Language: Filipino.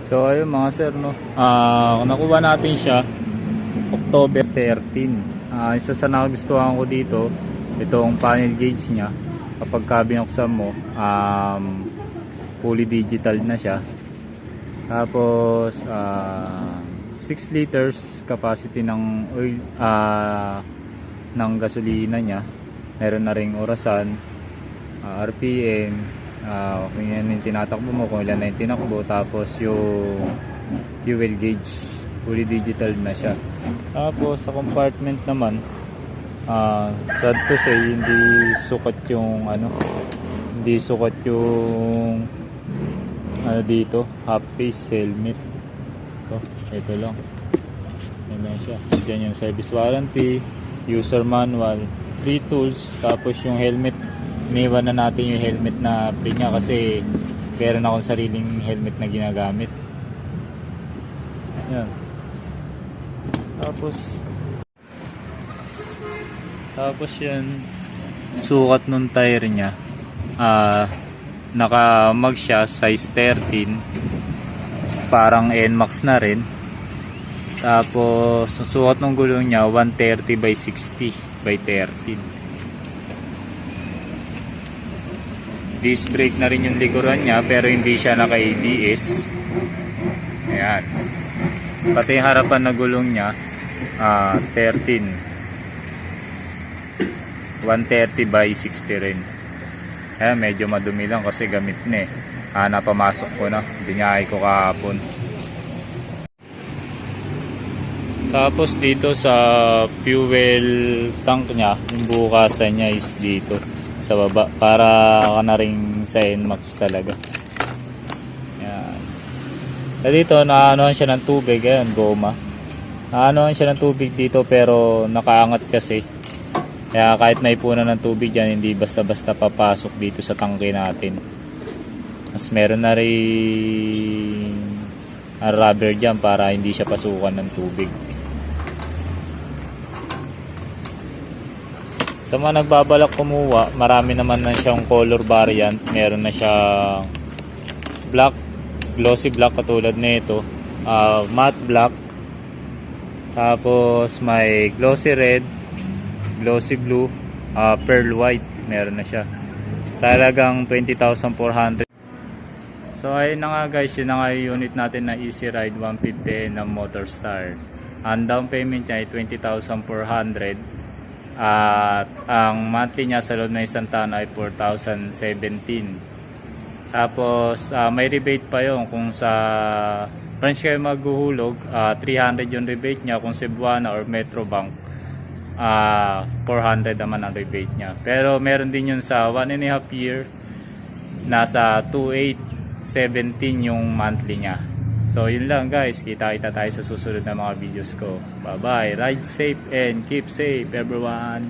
So ayun mga sir, no, nakuha natin siya October 13. Isa sa nagustuhan ko dito, itong panel gauge niya. Kapag binuksan mo, fully digital na siya. Tapos 6 liters capacity ng oil, ng gasolina niya. Meron na ring orasan, RPM, kung yan yung tinatakbo mo, kung ilan na yung tinakbo. Tapos yung fuel gauge, fully digital na siya. Tapos sa compartment naman, sad to say, hindi sukat yung dito, half face helmet. Ito lang, yan siya. Diyan yung service warranty, user manual, free tools. Tapos yung helmet, iniwan na natin yung helmet na free niya kasi meron akong sariling helmet na ginagamit. Yan. Tapos yan, sukat nung tire niya, naka-mag siya size 13, parang NMAX na rin. Tapos susukat ng gulong niya 130 by 60 by 13. Disc brake na rin yung likuran niya, pero hindi siya naka ABS. Ayan. Pati yung harapan na gulong niya 130 by 60 rin. Ayan, medyo madumi lang kasi gamit na eh. Napamasok ko na, binyahe ko kahapon. Tapos dito sa fuel tank niya, yung bukasan niya is dito sa baba, para ka na rin sa NMAX talaga. Yan. Dito naanohan siya ng tubig, ayan, goma. Naanohan siya ng tubig dito pero nakaangat kasi. Kaya kahit may punan ng tubig dyan, hindi basta-basta papasok dito sa tangke natin. Mas meron na rin rubber dyan para hindi siya pasukan ng tubig. Sa mga nagbabalak kumuha, marami naman na siyang color variant. Meron na siyang black, glossy black katulad nito, matte black, tapos may glossy red, glossy blue, pearl white. Meron na siya. Talagang 20,400. So ayun na nga guys, yun na nga yung unit natin na Easy Ride 150 ng Motorstar. Ang down payment niya ay 20,400 at ang monthly niya sa loob na isang taon ay 4,017. Tapos may rebate pa yun kung sa branch kayo maghuhulog, 300 yung rebate niya. Kung Cebuana or Metrobank, 400 naman ang rebate niya. Pero meron din yun sa 1.5 year, nasa 2,817 yung monthly niya. So yun lang guys, kita-kita tayo sa susunod na mga videos ko. Bye bye, ride safe and keep safe everyone.